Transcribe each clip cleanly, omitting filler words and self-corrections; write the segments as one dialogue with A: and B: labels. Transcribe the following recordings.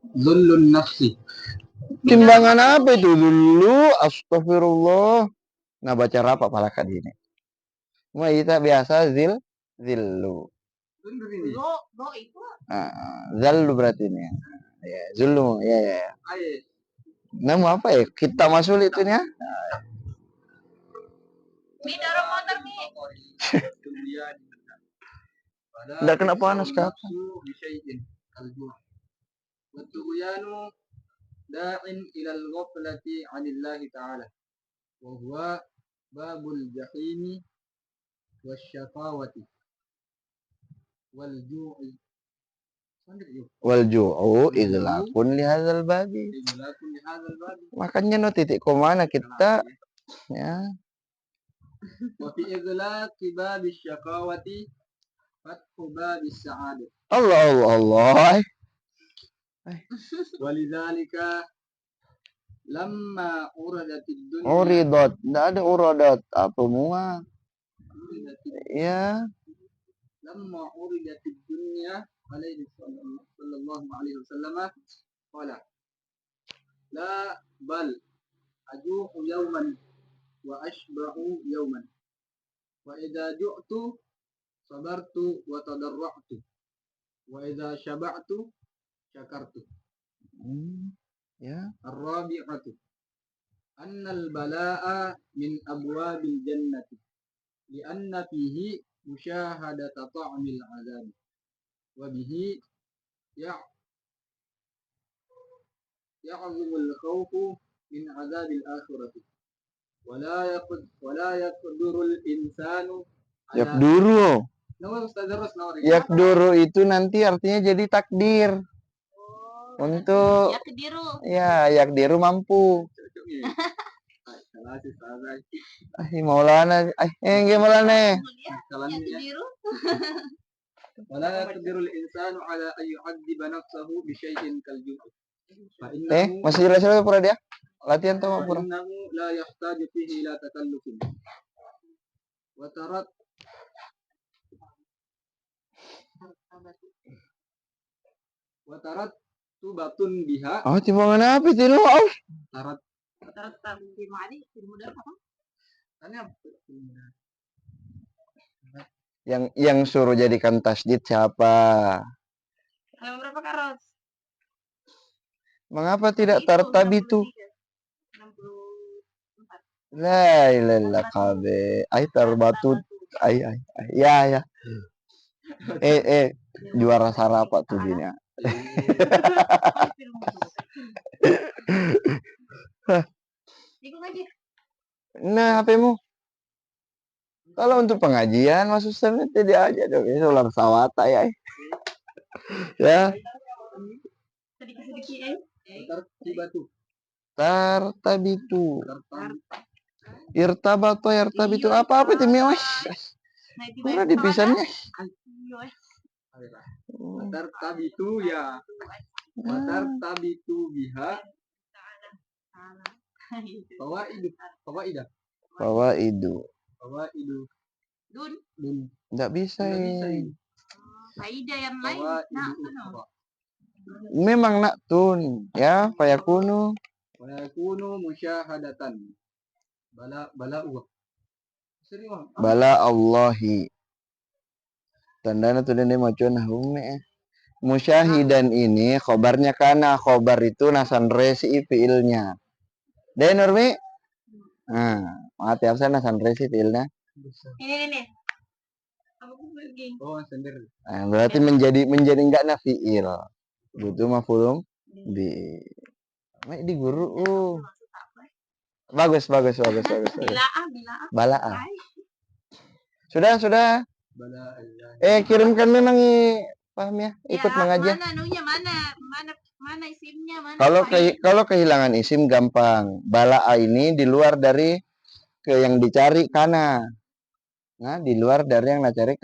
A: Zullun nafsi.
B: Timbangan apa itu dulu? Astagfirullah. Nah baca rapa palaka ini. Mau kita biasa zillu. Zallu berarti ini. Ya, zullu. Ya, ya, ya. Nama apa ya? Kita masuk itu ya.
C: Ini dorong motor nih.
B: Enggak kena panas kak.
A: Watughyanu da'in ilal ghaflati 'anillahi ta'ala wa huwa babul jahimi wasyaqawati wal ju'i
B: Wal ju'u idlakun li hadzal babi. Makanya no titik komana kita ya.
A: Wa fi idlaqi babis syaqawati fathu babis sa'adah.
B: Allah Allah Allah.
A: Walidzalika lamma uradatid dunya
B: Uridat, enggak ada uradat apa mua. Ya.
A: Lamma uridatid dunya alaihi sallallahu alaihi wasallam qala la bal aju'u yawman wa ashba'u yawman wa idza ju'tu sabartu wa tadarra'tu wa idza syaba'tu syakartu.
B: Ya.
A: Ar-rabi'atu annal bala'a min abwabil jannati li'anna fihi musyahadata ta'mil 'adzab wa bihi ya'zumul khawfu min 'adzabil akhirati wa la yaqdurul insanu
B: Yakduru. Yakduru itu nanti artinya jadi takdir. Untuk yakdiru mampu. Maulana, enggak Maulana.
A: Wala yaqdirul insanu ala an yu'adziba nafsahu bi syai'in kal ju'i.
B: Masih jelas pura dia? Latihan tuh pura.
A: Innahu la yahtaju fihi ila takallufin. Wa tarat tubatun biha.
B: Oh, timbangan apa itu lo?
A: Tarat
C: di mana? Di muda apa?
B: Yang suruh jadikan tasdid siapa?
C: Halaman berapa Karos?
B: Mengapa tidak tartabitu? 64. La ilaha kabe. Ai tarbatut. Ai. Ya. Juara sarapat tuh gini. Nah, HPmu. Kalau untuk pengajian masuk sana tidak aja dong. Ini ular sawata ya. Ya. Tartabitu. Irtabitu apa itu miwas? Mana dipisahnya?
A: Tartabitu ya. Tartabitu biha. Fawaidu. Dun.
B: Enggak bisa ya.
C: Faidah yang lain.
B: Memang nak tun ya fayakunu
A: musyahadatan bala
B: Allahi tandana tuh dene macon humme musyahidan ini khobarnya kana khobar itu nasan resi fiilnya deh Nurmi mati apa nasan resi fiilnya
C: ini
B: berarti menjadi enggak nafiil butuh mafulum di guru bagus balaa sudah kirimkan memang paham ya ikut mengajar
C: mana isimnya
B: kalau kehilangan isim gampang balaa ini di luar dari yang dicari kana di luar dari yang dicari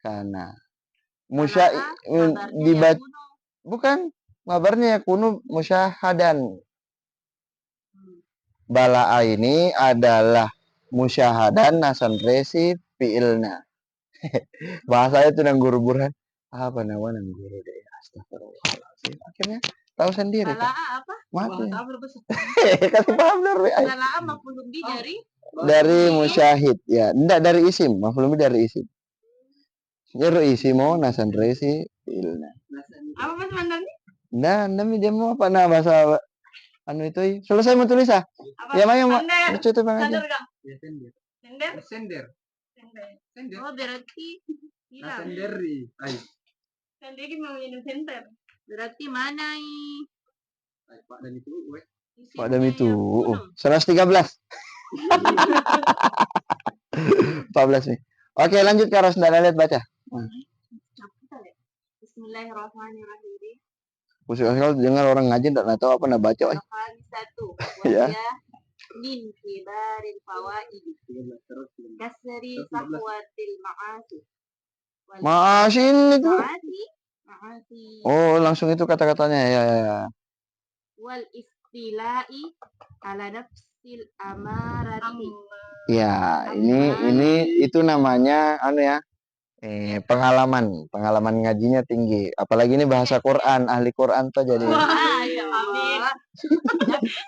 B: kana dibaca bukan kabarnya kunu musyahadan balaa ini adalah musyahadan nasan resi fiilna bahasanya itu nang guru burhan apa nama nang guru deh astagfirullahaladzim akhirnya Tahu sendiri kan.
C: Salaa apa?
B: Mati.
A: Wah, tahu bos.
B: Kasih paham Nurmi. Ay.
C: Salaa maf'ulun bi dari
B: Dari musyahid ya. Enggak dari isim. Maf'ul bi dari isim. Nyeru isimo nasan resi fiilna.
C: apa mas mandannya?
B: Nah, nami dia mau apa nah bahasa anu itu? Selesai mau tulis ah.
C: Apa?
B: Ya mah yang
C: Sender.
B: lucu tuh Bang
C: Sender
B: aja.
C: Kang?
A: Ya, sender.
C: Sender?
A: Sender.
C: Sender.
A: Sender.
C: Oh berarti hilang.
A: Senderi. Ay.
C: Sender ini mau minum senter. Berarti mana
A: Ay, Pak dan itu, weh.
B: Pak Dam itu 113. 14 nih. Oke, lanjut Kak Ros, lihat baca.
C: Bismillahirrahmanirrahim.
B: Khusus kalau dengar orang ngaji enggak tahu apa nak baca.
C: Satu.
B: Ya.
C: Wahya min kibaril fawaid. Kasri sahwatil ma'asi.
B: Maasin itu.
C: Ma'asi.
B: Oh, langsung itu kata-katanya ya.
C: Wal istila'i ala nafsil amarati.
B: Ya, ini itu namanya anu ya. Pengalaman ngajinya tinggi. Apalagi ini bahasa Quran, ahli Quran tuh jadi.
C: Wah, ya amin.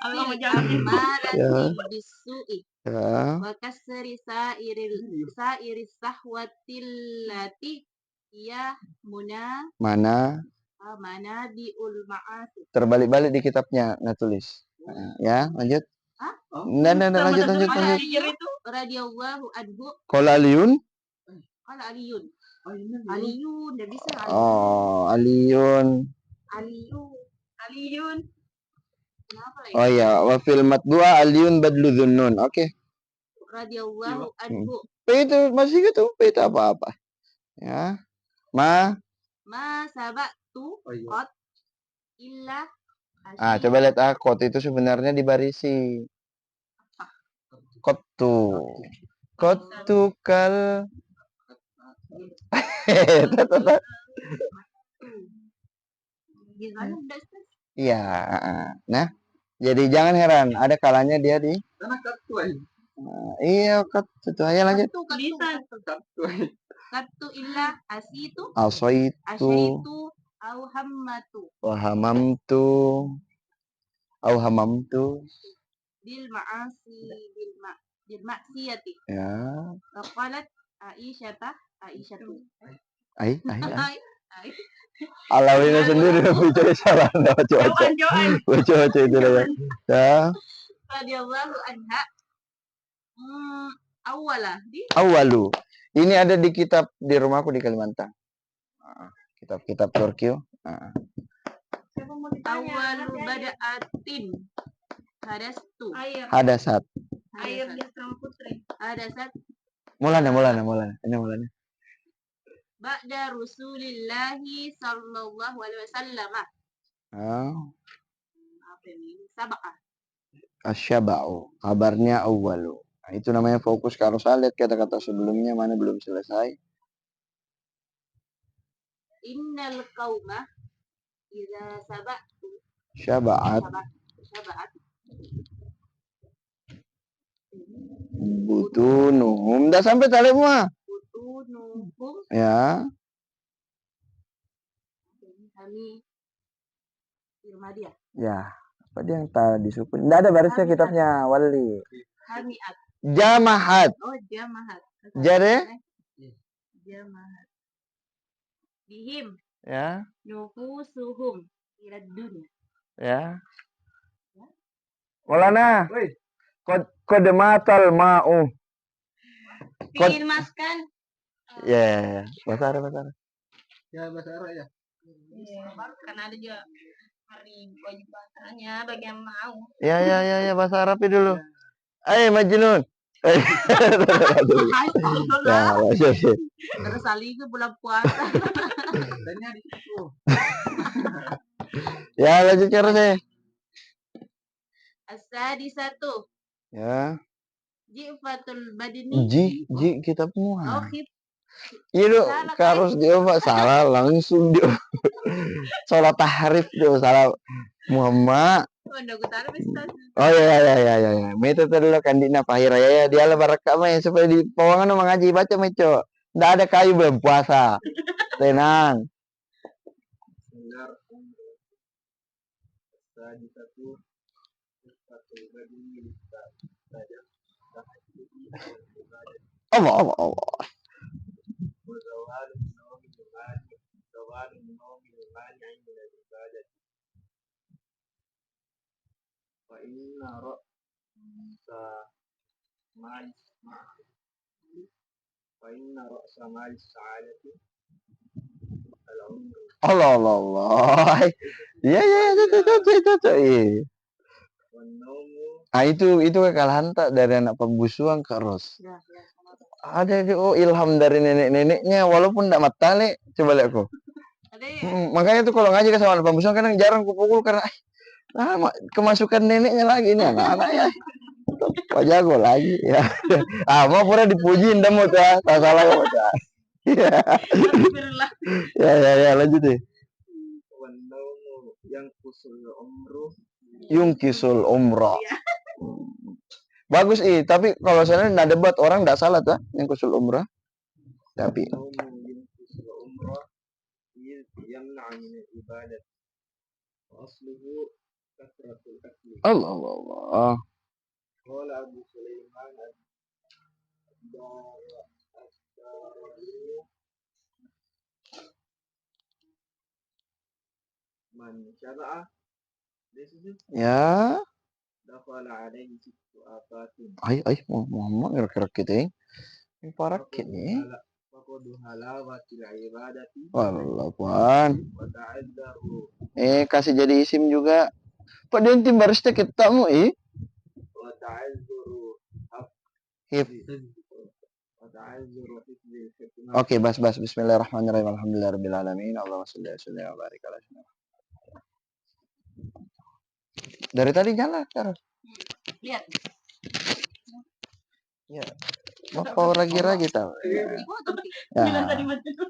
C: Allah mau jamin marati bisu'i.
B: Ya.
C: Wa kasri sa'iris sahwatil lati ya
B: Mana
C: biul ma'asi.
B: terbalik-balik di kitabnya nggak tulis. Ya, lanjut.
C: Hah?
B: Nah, lanjut.
C: Radhiyallahu anhu.
B: Qala Aliyun.
C: Qala Aliyun. Aliyun, enggak bisa.
B: Oh, Aliyun.
C: Aliyun. Kenapa lagi?
B: Oh ya, wa fil matbu'a Aliyun badlu dhunnun. Oke.
C: Radhiyallahu anhu.
B: Itu masih gitu, itu apa-apa. Ya. Ma
C: sabatu qat illa
B: coba lihat kot itu sebenarnya dibarisi. Kotu kal. Iya. Nah, jadi jangan heran, ada kalanya dia di. Iya, kotu. Ayo lanjut.
C: Katu illa asitu.
B: Asaitu.
C: Au hammatu.
B: Wahamamtu. Au hamamtu.
C: Bil maksiyati.
B: Ya.
C: Qalat Aisyatu.
B: Ai. Alawina sendiri bicara salah baca. Baca itu ya. Ya.
C: Radhiyallahu anha.
B: Awalu. Ini ada di kitab di rumahku di Kalimantan. Kitab-kitab Turki.
C: Awalu bada'atin.
B: Hadasat.
C: Air di Asrama Putri. Hadasat.
B: Mulanya. Ini mulanya.
C: Ba'da Rasulillahi sallallahu alaihi wasallam. Apa ini? Sabaqah.
B: Asyaba'u. Kabarnya awalu. Nah, itu namanya fokus. Kalau saya lihat kata-kata sebelumnya mana belum selesai.
C: Innal qauma idza saba'tu.
B: Syaba'at. Butunuhum. Udah sampai tali semua.
C: Butunuhum.
B: Ya.
C: Kami Irmadia.
B: Ya. Apa dia yang tadi disukun? Enggak ada barisnya kitabnya Wali.
C: Hamiat.
B: Jamahat.
C: Oh, jamahat.
B: Jadi?
C: Jamahat. Bihim.
B: Ya.
C: Nufusuhum ilad dunya.
B: Ya. Walana. Kode matal ma'u.
C: Fiil maskan.
B: Ya. Bahasa Arab.
A: Ya, bahasa Arab ya.
C: Karena ada juga hari wajib bahasanya bagi yang mau.
B: Ya, bahasa Arab dulu. Ayo Majnun.
C: Terus Ali itu bulan puasa.
B: Ya, lanjut terus deh.
C: As-sadisatu.
B: Ya.
C: Jifatul badini.
B: Ji kita semua.
C: Oh,
B: Iya lu harus dia salah langsung dia. Salah tahrif dia salah Muhammad. Oh ya. Metode dulu kandina pahira ya dia lebar rekam supaya di pawangan mengaji baca meco. Nggak ada kayu belum puasa. Tenang.
A: Sadisatu sifatul rajuli saja
B: Allah Allah Allah.
A: وزوال النوم المانع من العبادة وإن رأس مال السعادة العمر
B: Allah Allah Allah. Iya iya itu. Iya.
A: والنوم
B: Ah itu kekalahan tak dari anak pembusuan Kak Ros.
C: Ya, sama tuh.
B: Ada ilham dari nenek-neneknya walaupun tidak matale. Coba lihat kok.
C: Ada ya?
B: Makanya tuh kalau ngaji ke sama anak pembusuan kadang jarang kupukul karena kemasukan neneknya lagi ini anak-anak ya. Pak jago lagi ya. Mau pura dipujiin dah mau tuh. Tak salah kamu tuh.
C: Astagfirullah.
B: Ya lanjut deh.
A: والنوم ينقص العمر
B: Yungkisul umrah. Bagus tapi kalau saya nggak debat orang nggak salah tuh yang kusul umrah. Tapi
A: والنوم ينقص العمر يمنع من العبادة وأصله كثرة الأكل
B: Allah Allah.
A: قال أبو سليمان الدارمي من شبع
B: Ya,
A: دخل عليه ست آفات
B: ay Muhammad gerak-gerak kita ini parakit nih.
A: فقد هلاوة العبادة
B: Wallah puan.
A: وتعذر
B: Kasih jadi isim juga. Pak dia tim baris kita mu
A: وتعذر
B: Hip.
A: وتعذر حفظ الحكمة
B: Oke, bas. Bismillahirrahmanirrahim. Alhamdulillahirabbil alamin. Allahumma shalli wa sallim wa barik ala sayyidina. Dari tadi nyala terus.
C: Lihat.
B: Ya. Mau kau ragi-ragi tahu.
C: Ibu atau
B: Ya.
C: bilang tadi macam itu.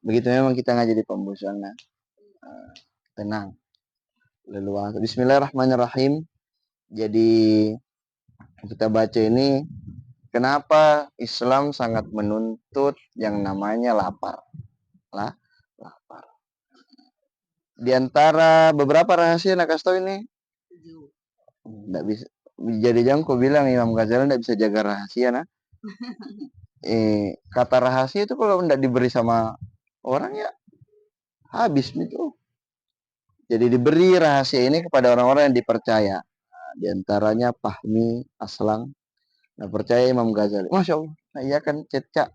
B: Begitu memang kita ngaji di pembusuan. Tenang. Leluasa. Bismillahirrahmanirrahim. Jadi kita baca ini kenapa Islam sangat menuntut yang namanya lapar. Lapar. Di antara beberapa rahasia nak kasih tahu ini. Enggak bisa. Jadi jangan kau bilang Imam Ghazali enggak bisa jaga rahasia nah. Kata rahasia itu kalau enggak diberi sama orang ya habis itu. Jadi diberi rahasia ini kepada orang-orang yang dipercaya. Di antaranya Fahmi Aslang. Nah, percaya Imam Ghazali. Masya Allah. Nah, iya kan cecak.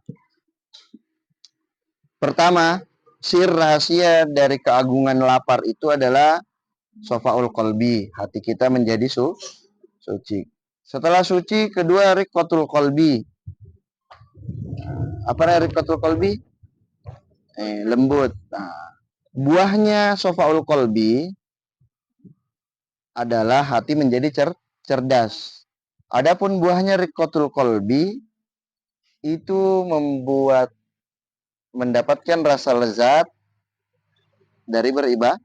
B: Pertama, sir rahasia dari keagungan lapar itu adalah sofaul qalbi. Hati kita menjadi suci. Setelah suci, kedua riqatul qalbi. Apa riqatul qalbi? Lembut. Nah, buahnya sofaul qalbi adalah hati menjadi cerdas. Adapun buahnya riqatul qalbi itu mendapatkan rasa lezat dari beribadah.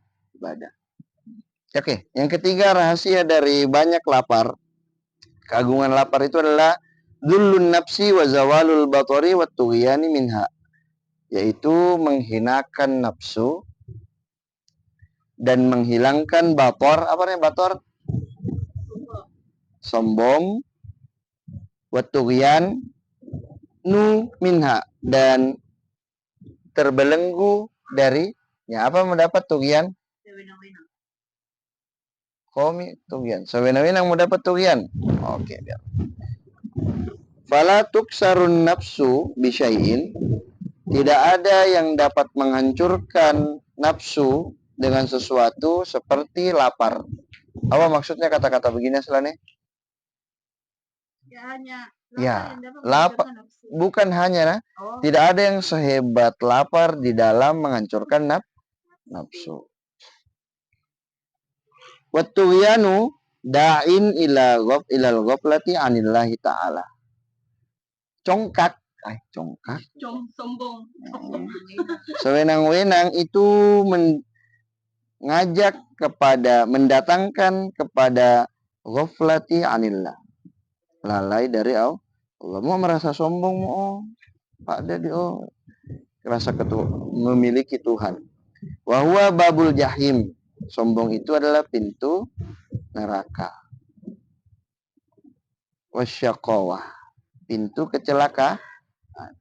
B: Oke, yang ketiga rahasia dari banyak lapar, keagungan lapar itu adalah dhullun nafsi wa zawalul batari wa tughyani minha, yaitu menghinakan nafsu dan menghilangkan bator. Apa namanya bator? Sombong. Wa tughyan nu minha, dan terbelenggu darinya. Apa mendapat tughyan? Komi tughyan. Sewenang-wenang mendapat tughyan. Oke, biar. Fala tuksarun nafsu bisyai'in. Tidak ada yang dapat menghancurkan nafsu dengan sesuatu seperti lapar. Apa maksudnya kata-kata begini selanjutnya?
C: Ya hanya
B: Ya,
C: lapar.
B: Bukan hanya tidak ada yang sehebat lapar di dalam menghancurkan nafsu. Wa tughyanu da'in ilal ghaflati anillahi ta'ala. Congkak.
C: Sombong.
B: Sewenang-wenang itu mendatangkan kepada ghaflati anillah. Lalai dari Allah. Mau merasa sombong Pak Dedi rasa memiliki Tuhan. Wa huwa babul jahim. Sombong itu adalah pintu neraka. Wasyaqawah, pintu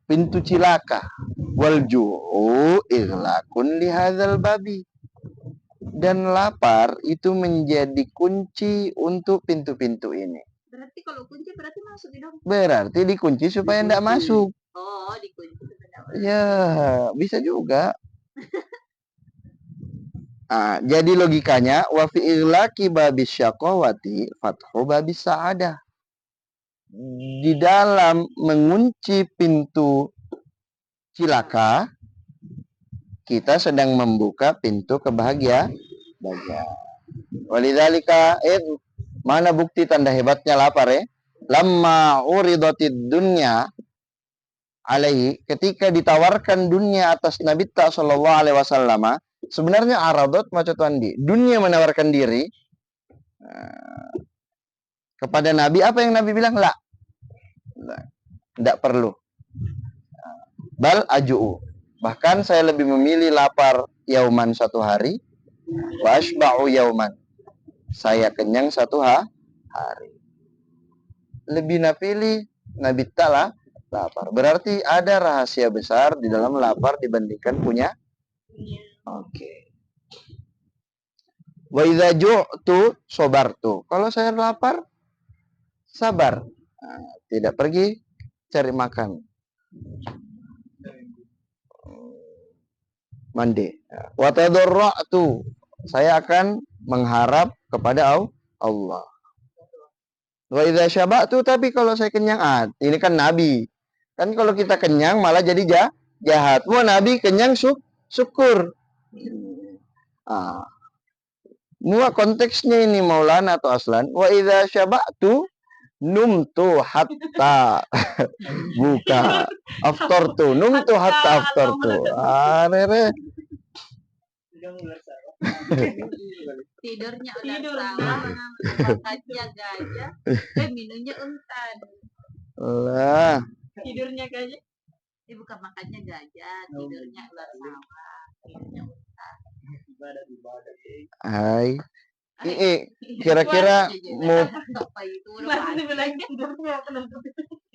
B: pintu cilaka. Wal ju'u ighlaqun li hadzal babi. Dan lapar itu menjadi kunci untuk pintu-pintu ini.
C: Berarti kalau kunci berarti masuk dong.
B: Berarti dikunci supaya tidak masuk.
C: Oh, dikunci supaya tidak masuk.
B: Ya, bisa juga. Jadi logikanya wa fi ighlaqi babis syaqawati fathu babis sa'adah. Di dalam mengunci pintu cilaka, kita sedang membuka pintu kebahagiaan. Walidzalika, mana bukti tanda hebatnya lapar ya? Lamma uridatid dunya alaihi, ketika ditawarkan dunia atas Nabi sallallahu alaihi wasallam, sebenarnya aradat macotan di dunia menawarkan diri kepada Nabi. Apa yang Nabi bilang? Tidak perlu. Bal aju'u, bahkan saya lebih memilih lapar yauman satu hari, wa asba'u yauman, saya kenyang satu hari. Lebih napilih Nabi ta'ala lapar. Berarti ada rahasia besar di dalam lapar dibandingkan punya. Oke. Wa idza ju'tu sabartu. Kalau saya lapar, sabar. Tidak pergi cari makan. Mandi. Wa tadarra'tu. Saya akan mengharap kepada Allah. Wa idza syaba'tu, tapi kalau saya kenyang, ini kan Nabi. Kan kalau kita kenyang malah jadi jahat. Wah, Nabi kenyang syukur. Mua konteksnya ini Maulana atau Aslan. Wa idza syaba'tu numtu hatta buka aftartu, numtu hatta aftartu. Rere.
C: Tidurnya udah sama, makannya gajah, minumnya untan.
B: Lah.
C: Tidurnya gajah. Bukan makannya gajah, tidurnya ular sawah, tidurnya untan.
B: Hai. Kira-kira mau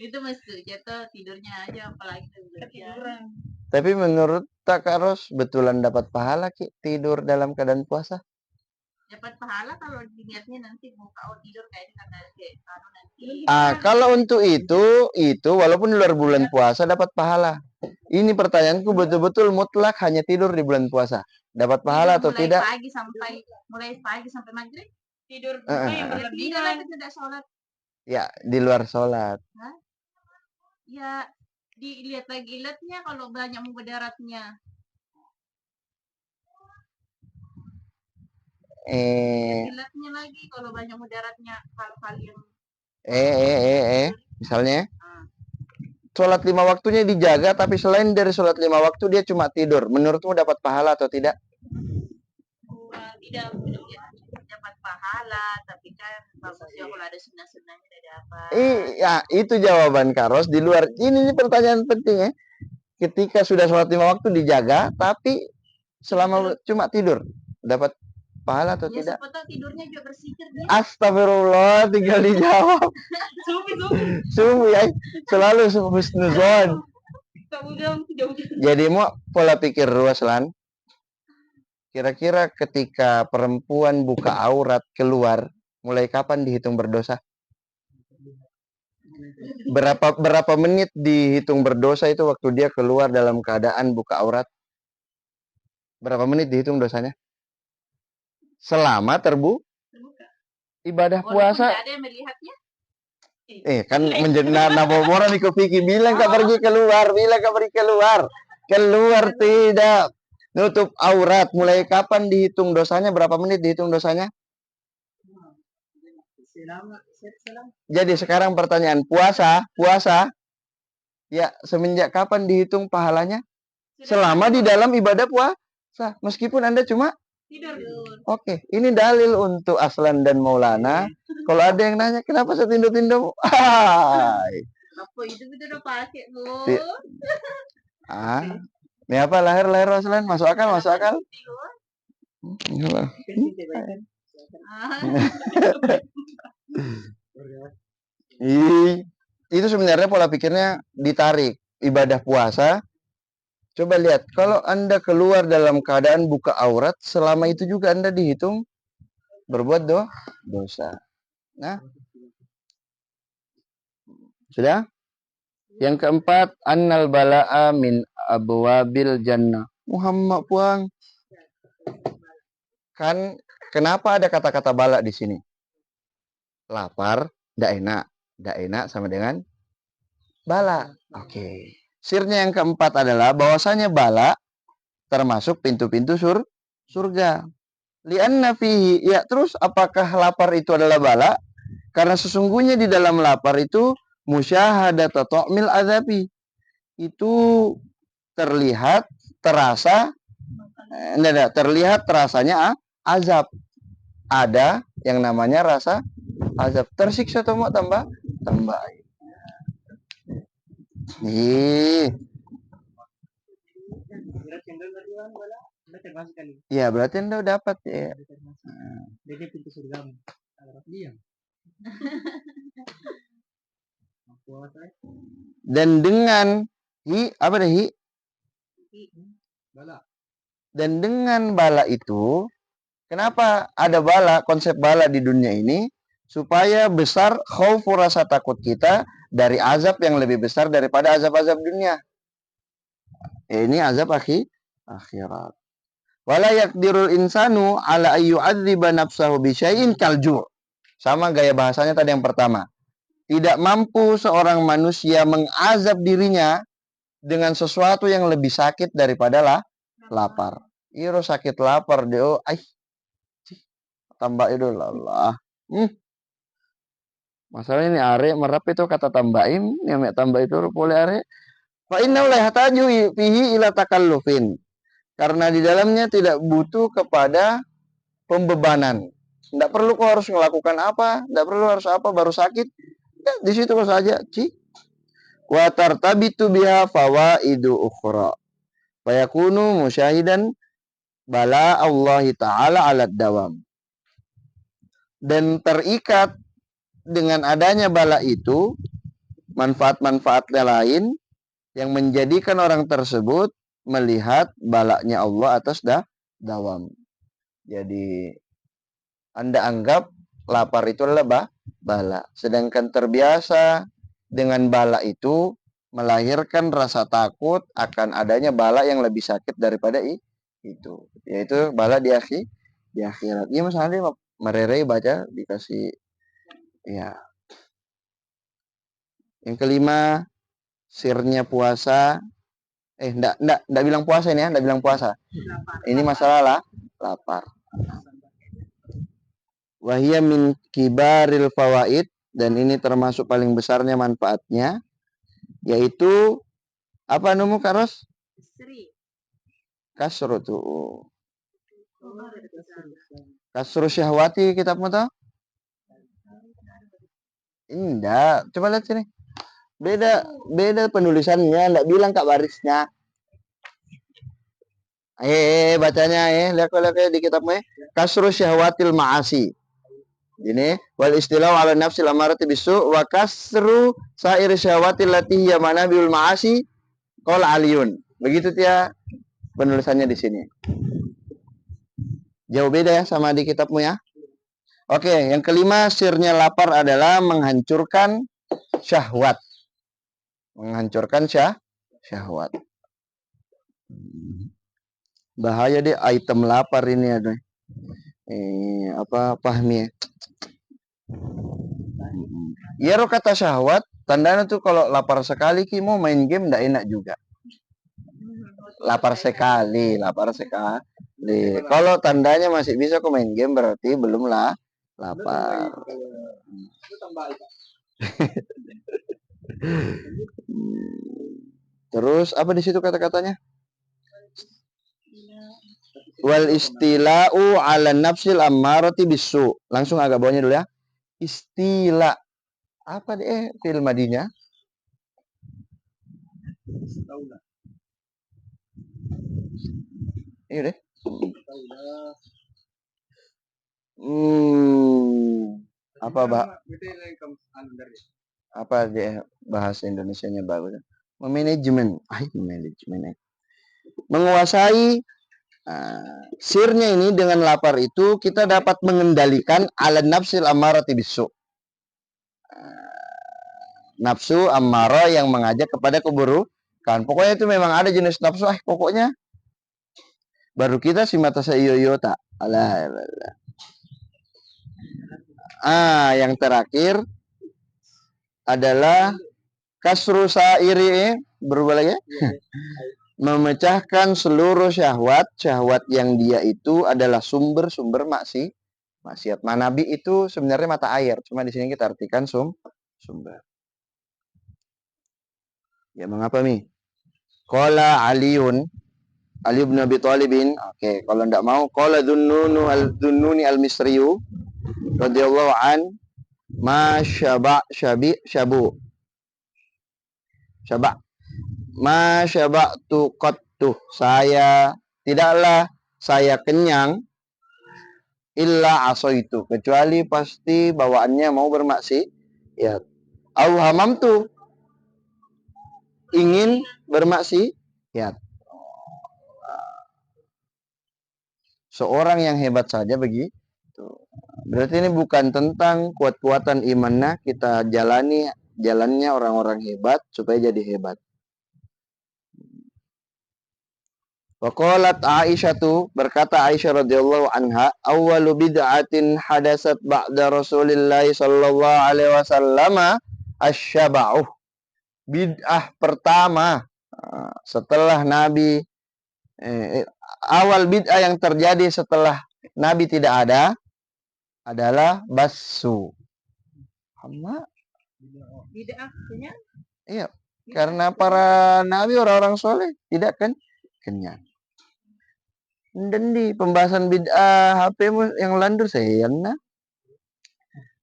C: itu mesti jatuh tidurnya aja, apalagi tiduran.
B: Tapi menurut Kak Ros, betulan dapat pahala Ki tidur dalam keadaan puasa?
C: Dapat pahala kalau dilihatnya nanti muka tidur kayak nanti.
B: Kalau untuk itu walaupun di luar bulan puasa dapat pahala. Ini pertanyaanku betul-betul mutlak hanya tidur di bulan puasa. Dapat pahala atau tidak?
C: Mulai pagi sampai maghrib tidur. Tidak sholat.
B: Ya, di luar sholat.
C: Ya, dilihat lagi ilatnya kalau banyak mudaratnya. Ilatnya lagi kalau banyak mudaratnya hal-hal yang
B: misalnya sholat 5 waktunya dijaga, tapi selain dari sholat 5 waktu dia cuma tidur. Menurutmu dapat pahala atau tidak?
C: Tidak dapat pahala, tapi kan bagusnya kalau ada sunnah-sunnahnya ada apa.
B: Iya, itu jawaban Karos di luar. Ini pertanyaan penting ya. Ketika sudah sholat 5 waktu dijaga, tapi selama cuma tidur, dapat pahala atau tidak?
C: Tidurnya juga bersikir dia.
B: Astagfirullah, tinggal dijawab. Sufi ya, selalu husnuzon. Jadi mau pola pikir luas Lan. Kira-kira ketika perempuan buka aurat keluar, mulai kapan dihitung berdosa? Berapa menit dihitung berdosa itu waktu dia keluar dalam keadaan buka aurat? Berapa menit dihitung dosanya? Selama terbuka. Ibadah puasa.
C: Ada yang melihatnya.
B: Kan menjadi nabobora nih kupikir bilang Kak pergi keluar, keluar tidak. Nutup aurat, mulai kapan dihitung dosanya? Berapa menit dihitung dosanya? Jadi sekarang pertanyaan, puasa, ya semenjak kapan dihitung pahalanya? Selama di dalam ibadah puasa, meskipun Anda cuma
C: tidur.
B: Oke, ini dalil untuk Aslan dan Maulana. Kalau ada yang nanya, kenapa saya tindu-tindu?
C: Apa itu udah pakai, Bu?
B: Ini apa lahir Aslan? Masuk akal? Enggak. Itu sebenarnya pola pikirnya ditarik. Ibadah puasa, coba lihat, kalau Anda keluar dalam keadaan buka aurat, selama itu juga Anda dihitung berbuat dosa. Nah, sudah? Yang keempat, annal bala'a min abwabil jannah. Muhammad puang. Kan kenapa ada kata-kata bala di sini? Lapar, ndak enak. Ndak enak sama dengan bala. Oke. Sirnya yang keempat adalah bahwasanya bala termasuk pintu-pintu surga. Lianna fihi, ya terus apakah lapar itu adalah bala? Karena sesungguhnya di dalam lapar itu musyahadat ta'mil azabi. Itu terlihat, terasa, terlihat terasanya azab. Ada yang namanya rasa azab. Tersiksa atau mau tambah? Tambah. Iya, berarti Anda udah dapat ya.
A: Jadi pintu surga. Iya.
B: Dan dengan apa deh
A: Bala.
B: Dan dengan bala itu, kenapa ada bala, konsep bala di dunia ini? Supaya besar khaufu, rasa takut kita dari azab yang lebih besar daripada azab-azab dunia. Ini azab akhirat. Wala yaqdirul insanu ala ayyu'adziba nafsahu bi syai'in kalju'. Sama gaya bahasanya tadi yang pertama. Tidak mampu seorang manusia mengazab dirinya dengan sesuatu yang lebih sakit daripada lapar. Iro sakit lapar deo, tambah itu Allah. Masalahnya ini are merap itu kata tambahin, yang tambah itu boleh are. Fa inna la yahtaju fihi ila takallufin. Karena di dalamnya tidak butuh kepada pembebanan. Tidak perlu kau harus melakukan apa, tidak perlu harus apa, baru sakit. Ya, di situ saja, wa tartabitu biha fawaidu ukhra. Fayakunu musyahidan bala Allah Ta'ala alat dawam. Dan terikat dengan adanya bala itu, manfaat-manfaatnya lain yang menjadikan orang tersebut melihat balanya Allah atas dawam. Jadi Anda anggap lapar itu adalah bala. Sedangkan terbiasa dengan bala itu melahirkan rasa takut akan adanya bala yang lebih sakit daripada itu. Yaitu bala di akhirat. Iya Mas Andi merere baca dikasih ya. Yang kelima, sirnya puasa. Enggak bilang puasa ini ya, enggak bilang puasa. Ini masalah lapar. Wahia min kibaril fawaid, dan ini termasuk paling besarnya manfaatnya, yaitu apa numu karos? Kasru tuh. Kasru syahwati kitabmu tuh? Enggak, coba lihat sini. Beda penulisannya, enggak bilang kak barisnya. Bacanya lihat di kitabmu kasru syahwatil ma'asi. Ini wal istilah ala nafsil amarati bisu wa kasru sair syahwatil lati hiya manabiul ma'asi qala aliyun. Begitu dia penulisannya di sini. Jauh beda ya sama di kitabmu ya. Oke, yang kelima, sirnya lapar adalah menghancurkan syahwat. Menghancurkan syahwat. Bahaya deh item lapar ini ada. Pahmi ya? Ya roh kata syahwat, tandanya tuh kalau lapar sekali mau main game ndak enak juga. Lapar sekali. Kalau tandanya masih bisa kok main game berarti belum lapar. Terus apa di situ kata-katanya? Wal istila'u 'ala nafsil ammarati bisu. Langsung agak bawahnya dulu ya. Istila. Apa deh fi'il madinya? Iya deh. Apa apa dia bahasa Indonesianya bagus? Manajemen, manajemen. Menguasai sirnya ini dengan lapar itu kita dapat mengendalikan ala nafsil ammarati bisu. Nafsu ammara yang mengajak kepada keburukan. Pokoknya itu memang ada jenis nafsu, pokoknya baru kita si mata saya tak. Alah. Yang terakhir adalah kasru sairi, berubah lagi. Memecahkan seluruh syahwat yang dia itu adalah sumber maksiat. Manabi itu sebenarnya mata air, cuma di sini kita artikan sumber. Ya, mengapa nih? Qala Ali bin Abi Thalibin. Oke, kalau enggak mau qala Dhunnuni al-Misriyu radhiyallahu an ma syabu. Ma syaba'tu qattu, tidaklah saya kenyang illa asaitu, kecuali pasti bawaannya mau bermaksiat. Au hamamtu, ingin bermaksiat. Seorang yang hebat saja begitu. Berarti ini bukan tentang kuat-kuatan imannya, kita jalannya orang-orang hebat supaya jadi hebat. Waqalat Aisyah, berkata Aisyah radhiyallahu anha, awwalu bid'atin hadasat ba'da Rasulillah sallallahu alaihi wasallam asyaba'u. Bid'ah pertama setelah Nabi, awal bid'ah yang terjadi setelah Nabi tidak ada adalah basu.
C: Bid'ah artinya?
B: Iya, karena para nabi orang-orang soleh tidak kenyang. Dan di pembahasan bid'ah HP yang landur saya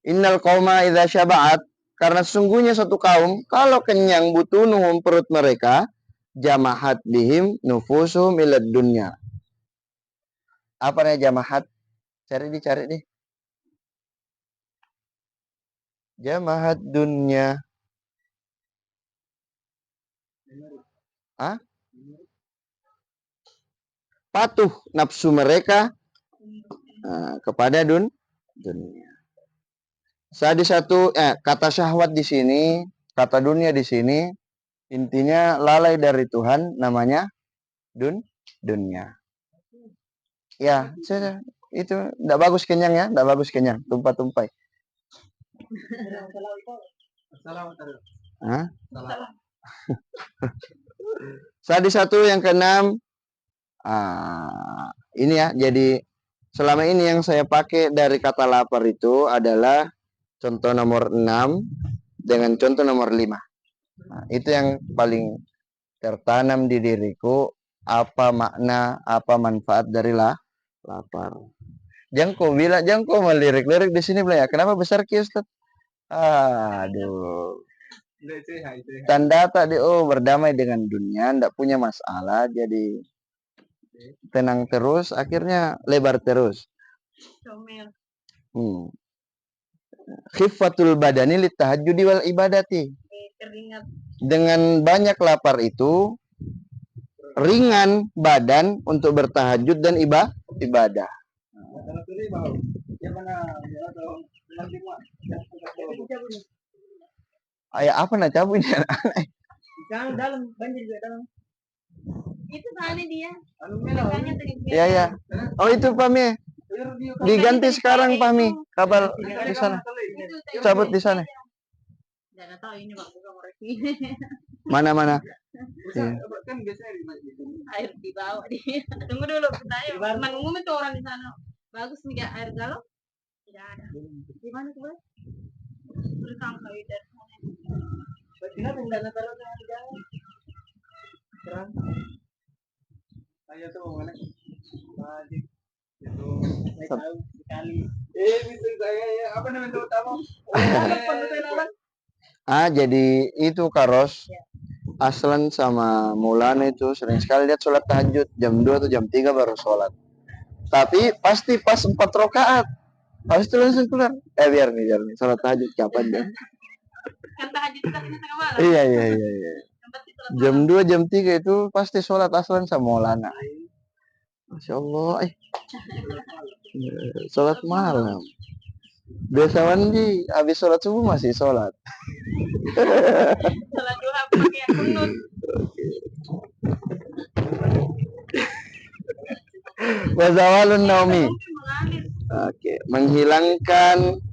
B: innal qauma idza syaba'at, karena sesungguhnya satu kaum kalau kenyang butunuhum, perut mereka, jamahat bihim nufusuhum ilad dunya. Apa namanya jamahat? Cari deh. Jamahat dunya. Patuh nafsu mereka kepada dunia. Kata syahwat di sini, kata dunia di sini, intinya lalai dari Tuhan, namanya dunia. Ya, itu tidak bagus kenyang ya, tidak bagus kenyang, tumpah-tumpah. Satu yang keenam. Ini ya, jadi selama ini yang saya pakai dari kata lapar itu adalah contoh nomor 6 dengan contoh nomor 5. Itu yang paling tertanam di diriku, apa makna, apa manfaat dari lapar. Jangko melirik-lirik di sini ya. Kenapa besar ki Ustaz? Aduh. Tanda tadi berdamai dengan dunia, ndak punya masalah, jadi tenang terus, akhirnya lebar terus. Khifatul badani litahajjudi wal ibadati. Dengan banyak lapar itu ringan badan untuk bertahajud dan ibadah. Ayah apa nak cabutnya?
C: Jangan dalam, banjir juga dalam. Itu tadi dia.
B: Iya. Oh itu Pami. Diganti sekarang Pami. Kapal di sana. Cabut di sana.
C: Jangan tahu ini waktu kamu review.
B: Mana?
A: Kan biasanya
C: air di bawah dia. Tunggu dulu, saya mengumum itu orang di sana. Bagus nih air galon. Tidak ada. Gimana coba? Bersama dari sana.
A: Bagaimana pendana taruh di galon? Terang. Ayo tuh mana? Wajib. Itu saya tahu sekali. Bisa saya ya. Apa namanya utama?
B: Jadi itu Karos. Aslan sama Mulana itu sering sekali lihat sholat tahajud jam 2 atau jam 3 baru sholat. Tapi pasti pas 4 rakaat. Habis itu langsung keluar. Biar nih. Salat tahajud kapan dia?
C: Kan tahajud kita ini tengah malam.
B: Iya.
C: Yang pasti sholat
B: Jam
C: malam.
B: 2, jam 3 itu pasti sholat aslan sama Maulana. Masya Allah. Sholat malam. Biasa mandi, habis sholat subuh masih sholat.
C: Sholat duha pakai kunut.
B: Wazawalun naumi.
C: Mungkin mengalir.
B: Oke, menghilangkan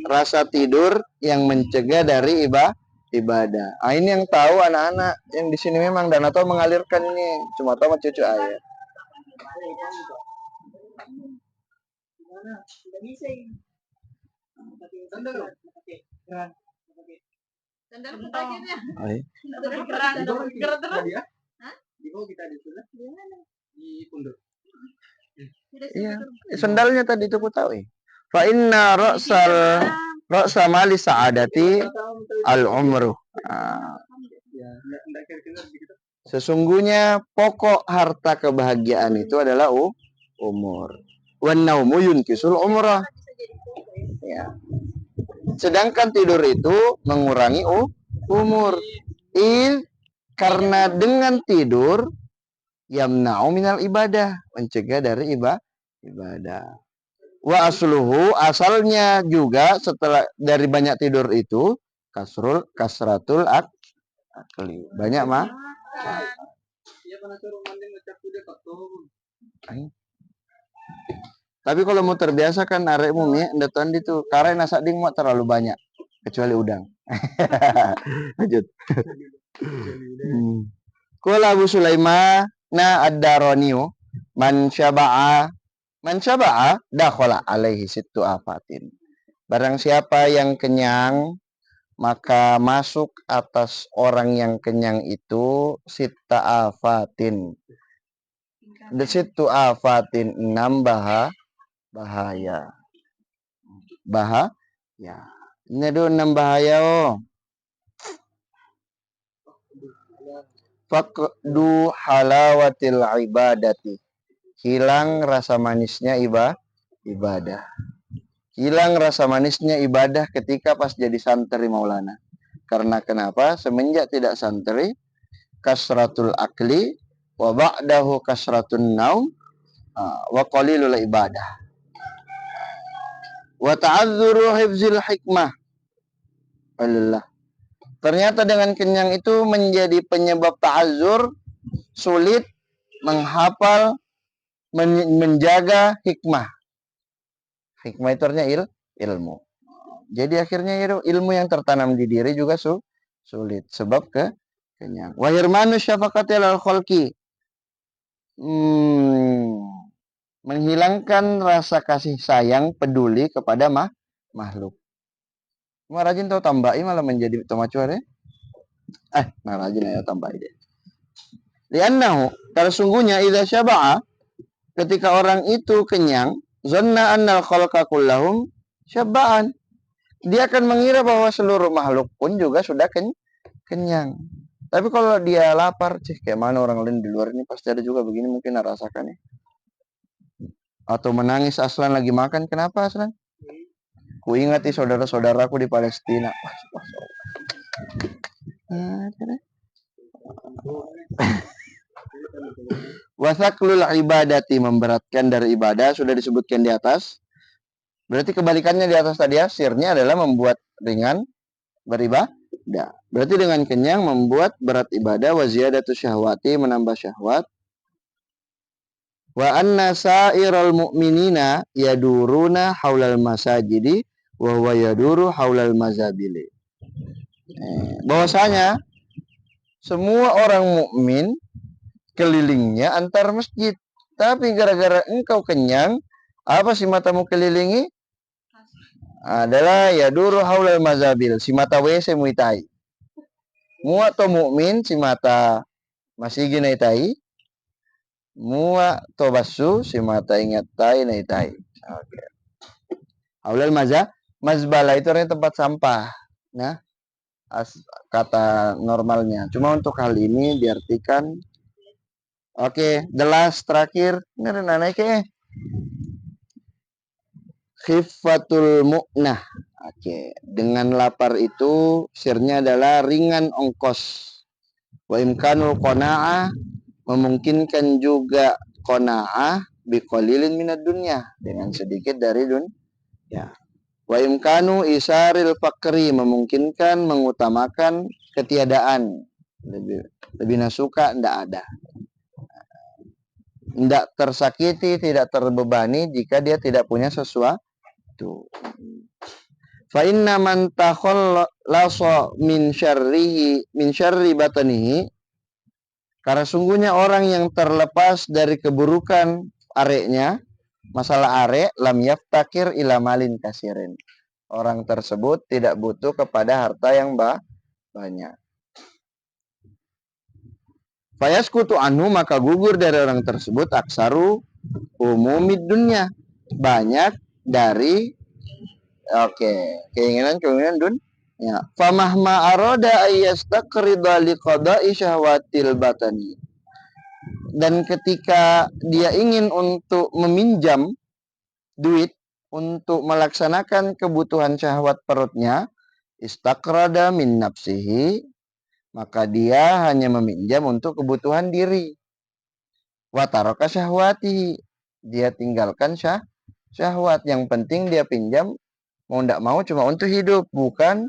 B: rasa tidur yang mencegah dari ibadah. Ini yang tahu anak-anak yang di sini memang, dan atau mengalirkan ini cuma tahu sama cucu ayah.
A: Tidak bisa ini.
C: Sandal pakainya.
B: Ay.
C: Gerak terus.
A: Di bawah kita di sana. Di pundak.
B: Iya, sendalnya tadi itu ku tahu. Fa inna ra'sa mali sa'adati al-umru.
A: Ya, enggak kira-kira begitu.
B: Sesungguhnya pokok harta kebahagiaan itu adalah umur. Wan naumu yunkisul umrah. Ya. Sedangkan tidur itu mengurangi umur. Karena dengan tidur yamna'u minal ibadah, mencegah dari ibadah. Wa asluhu, asalnya juga setelah dari banyak tidur itu kasratul akli. Banyak mah.
A: Iya, pernah suruh mandi ngecap kuda kok tuh.
B: Tapi kalau mau terbiasa kan arekmu mi ndeton itu karena nasa ding mau terlalu banyak kecuali udang. Lanjut. Qala Abu Sulaiman ad-Daraniyu man syaba'a dakhala alaihi sittu afatin. Barang siapa yang kenyang maka masuk atas orang yang kenyang itu sitta afatin. Sittu afatin 6 bahaya. Ini ada 6 bahaya. Faqdu halawatil ibadati. Hilang rasa manisnya ibadah. Hilang rasa manisnya ibadah ketika pas jadi santri Maulana. Karena kenapa? Semenjak tidak santri, kasratul akli wa ba'dahu kasratun naum wa qalilul ibadah. Wa ta'adzuru hifzil hikmah. Allah. Ternyata dengan kenyang itu menjadi penyebab ta'azzur, sulit menghafal, menjaga hikmah. Hikmah itu artinya ilmu. Jadi akhirnya ilmu yang tertanam di diri juga sulit sebab kenyang. Wa hirmanu syafaqatil khalqi. Menghilangkan rasa kasih sayang, peduli kepada makhluk. Mau rajin tahu tambahi malah menjadi tomacuar ya? Rajin ya tambahi deh. Liannahu, karena sungguhnya idza syaba'a, ketika orang itu kenyang, zanna annal khalqa kullahum syaba'an. Dia akan mengira bahwa seluruh makhluk pun juga sudah kenyang. Tapi kalau dia lapar, kayak mana orang lain di luar ini pasti ada juga begini, mungkin rasakan ya. Atau menangis Aslan lagi makan, kenapa Aslan? Ku ingati saudara-saudaraku di Palestina. Wasaklul ibadati, memberatkan dari ibadah, sudah disebutkan di atas. Berarti kebalikannya di atas tadi, sirnya adalah membuat ringan beribadah. Berarti dengan kenyang membuat berat ibadah. Wa ziyadatu syahwati, menambah syahwat. Wa anna sa'iral mu'minina yaduruna haulal masajidi wa huwa yaduru haulal mazabili. Bahwasanya semua orang mukmin kelilingnya antar masjid. Tapi gara-gara engkau kenyang, apa si matamu kelilingi? Adalah yaduru haulal mazabil, si mata WC muitai. Mua to mukmin si mata masih ginaitai. Mua to basu si mata ingat tai naitai. Oke. Haulal mazbala itu artinya tempat sampah. Nah, kata normalnya. Cuma untuk hal ini diartikan Oke, the last terakhir. Naik khifatul mu'nah. Oke, dengan lapar itu sirnya adalah ringan ongkos. Wa imkanul qanaah, memungkinkan juga qanaah biqalilin minad dunya, dengan sedikit dari dunia. Wa imkanu isaril fakri, memungkinkan mengutamakan ketiadaan. Lebih nasuka ndak ada. Tidak tersakiti, tidak terbebani jika dia tidak punya sesuatu. Fa inna man takhallasa min syarri batanihi, karena sungguhnya orang yang terlepas dari keburukan areknya, masalah arek, lam yaftakir ila malin kasirin. Orang tersebut tidak butuh kepada harta yang banyak. Fayaskutu anhu, maka gugur dari orang tersebut aksaru umumid dunya, banyak dari keinginan dunia. Famahma aroda ayyastaqrida liqada'i syahwatil batani, dan ketika dia ingin untuk meminjam duit untuk melaksanakan kebutuhan syahwat perutnya, istaqrada min nafsihi, maka dia hanya meminjam untuk kebutuhan diri. Wa taraka syahwati, dia tinggalkan syahwat. Yang penting dia pinjam mau ndak mau cuma untuk hidup, bukan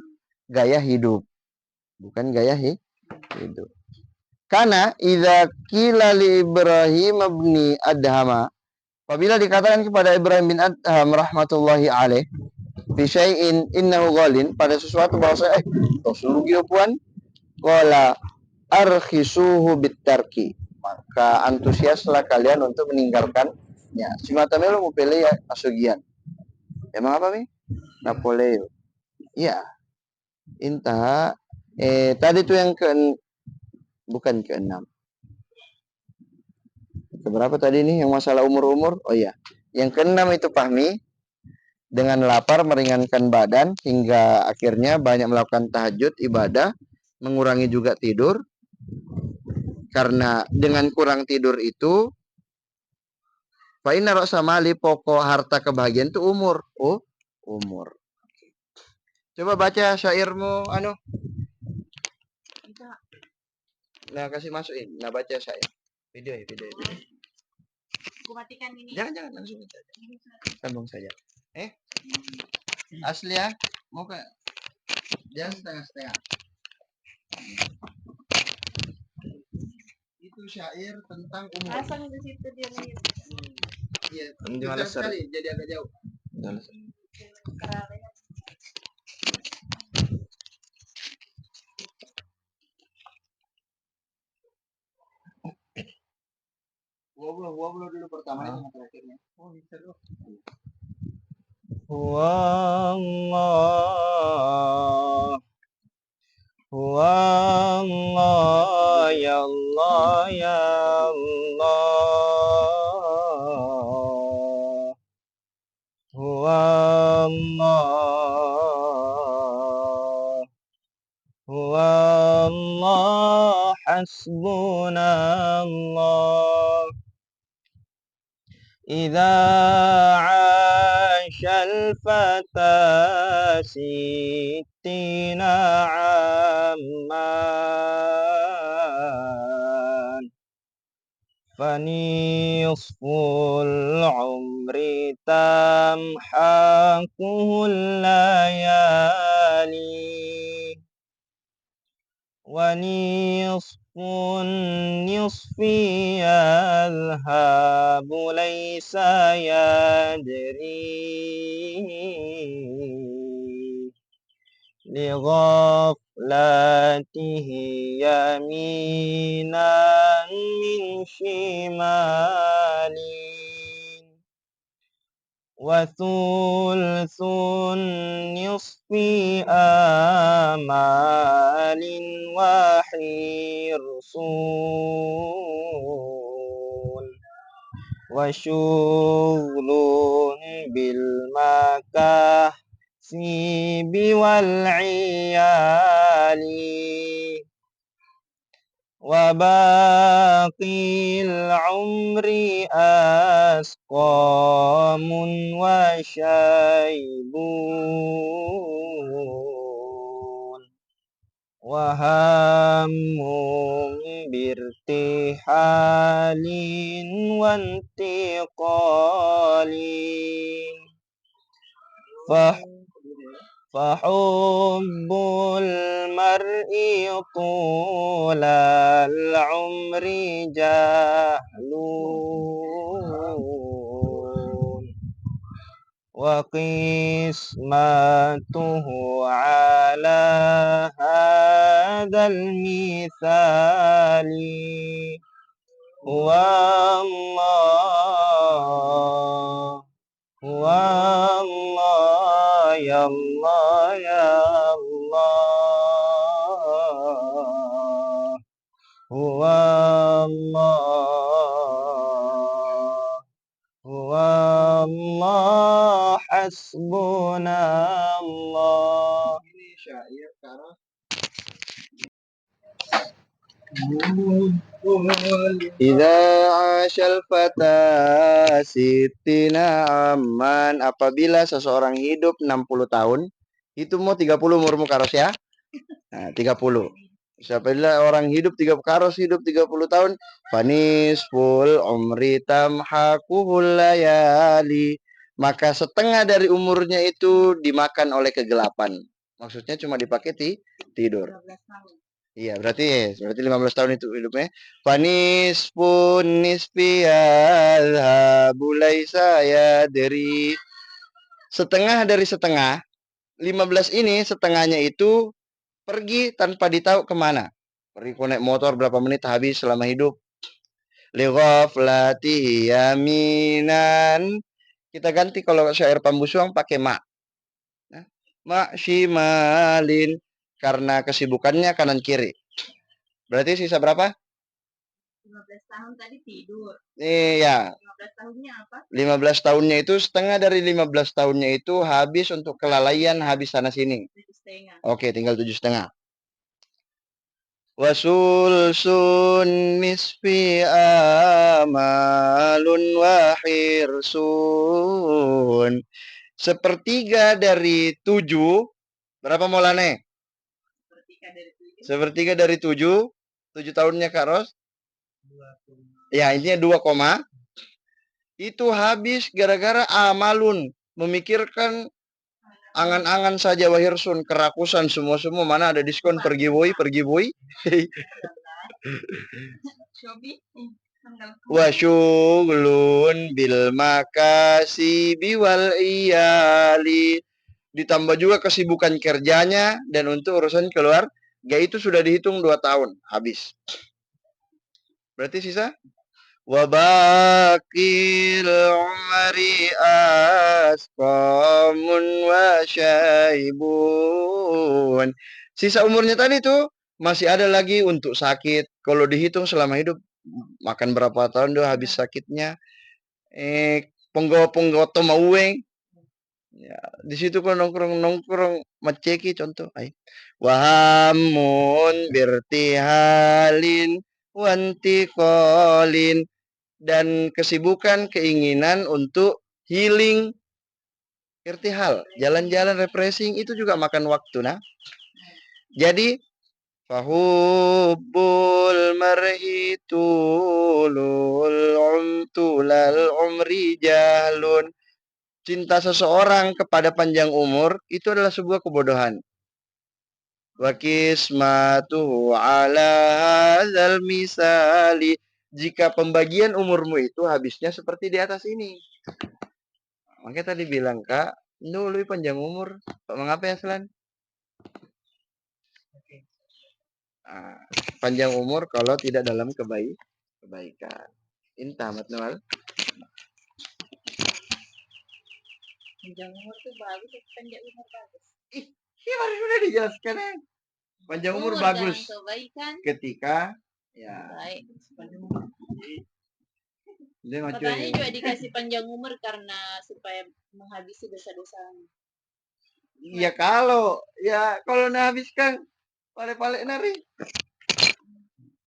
B: gaya hidup. Karena idza qila li Ibrahim ibni Adham, apabila dikatakan kepada Ibrahim bin Adham rahmatullahi alaih, fi syai'in innahu ghalin, pada sesuatu bahwa rugi puan, qala arkhisuhu bitarki, maka antusiaslah kalian untuk meninggalkannya. Si matamelo mau pilih ya asugian. Emang apa, Mi? Napoleo. Iya. Intaha. Tadi tuh yang bukan keenam. Keberapa tadi nih yang masalah umur-umur? Oh iya. Yang keenam itu Fahmi, dengan lapar meringankan badan hingga akhirnya banyak melakukan tahajud, ibadah, mengurangi juga tidur. Karena dengan kurang tidur itu, fa inna ra'sa mali, pokok harta kebahagiaan itu umur. Oh, umur. Coba baca syairmu Nah, kasih masukin. Nah, baca syair. Video.
C: Aku matikan ini.
B: Jangan langsung saja. Sambung saja. Asli ya? Mau ke? Jangan setengah-setengah. Itu syair tentang umur.
C: Pasang di situ dia nih.
B: Iya, jauh sekali, jadi agak jauh. Wablo dulu pertama sama terakhirnya. Oh, seru. Wallah, wallah, ya Allah, ya Allah, wallah, wallah, hasbunallah. إذا عاش الفتى 60 عاما فنصف العمر تمحقه الليالي ونصف النصف يذهب ليس يدري لغفلته يمينا من شمال وثلث النصف آمال وحرص وشغل بالمكاسب والعيال باقي العمر أسقام وشيب وهم بارتحال وانتقال فحب المرء طول العمر جهل وقسمته على هذا المثال هو الله هو الله يا الله يا الله هو الله هو الله حسبنا الله. Ini syair karena Idza ashal fata sittina aman, apabila seseorang hidup 60 tahun, itu mau 30 umurmu Karos ya. Nah, 30. Apabila orang hidup 30 Karos hidup 30 tahun, fanisful umri tamhaquhul layali, maka setengah dari umurnya itu dimakan oleh kegelapan. Maksudnya cuma dipakai tidur.
C: 12 tahun.
B: Iya, berarti 15 tahun itu hidupnya. Fanis pun nisfiyah bulai saya dari setengah dari setengah. 15 ini setengahnya itu pergi tanpa ditahu kemana. Pergi naik motor berapa menit habis selama hidup. Lighaflatihi yaminan. Kita ganti kalau syair Pambusuang pakai ma. Nah, ma shimalin, karena kesibukannya kanan kiri. Berarti sisa berapa?
C: 15 tahun tadi tidur.
B: Iya.
C: 15 tahunnya apa?
B: 15 tahunnya itu setengah dari 15 tahunnya itu habis untuk kelalaian, habis sana sini.
C: 7,5.
B: Oke, tinggal 7,5. Wasul sun nisfi amalun wahirsun. Sepertiga dari 7. Berapa Maulane? Sepertiga dari 7. 7 tahunnya Kak Ros. Ya, intinya 2, itu habis gara-gara amalun, memikirkan angan-angan saja wahirsun, kerakusan semua mana ada diskon, pergi boy. Wasyughlun bil makasibi wal iyali, ditambah juga kesibukan kerjanya dan untuk urusan keluarga itu sudah dihitung 2 tahun habis. Berarti sisa wabakil umri asqamun wa syaibun. Sisa umurnya tadi tuh masih ada lagi untuk sakit. Kalau dihitung selama hidup makan berapa tahun dia habis sakitnya. Penggawa-penggawa maueng. Ya, di situ kan nongkrong maceki contoh. Wahamun birtihalin wantiqalin, dan kesibukan keinginan untuk healing, irtihal, jalan-jalan refreshing, itu juga makan waktu. Nah, jadi fahubbul mar'i tulal umri jahlun, cinta seseorang kepada panjang umur itu adalah sebuah kebodohan. Wa kismatuhu ala hadzal misali, jika pembagian umurmu itu habisnya seperti di atas ini. Makanya tadi bilang Kak, lu panjang umur, mengapa ya Selan? Panjang umur kalau tidak dalam kebaikan. Intamat Noel.
C: Panjang umur tuh bagus, panjang umur bagus.
B: Iya baru sudah dijelaskan ya. Panjang umur bagus ketika ya
C: baik.
B: Katanya
C: juga dikasih panjang umur karena supaya menghabisi dosa-dosa.
B: Iya kalau habiskan pale-pale nari.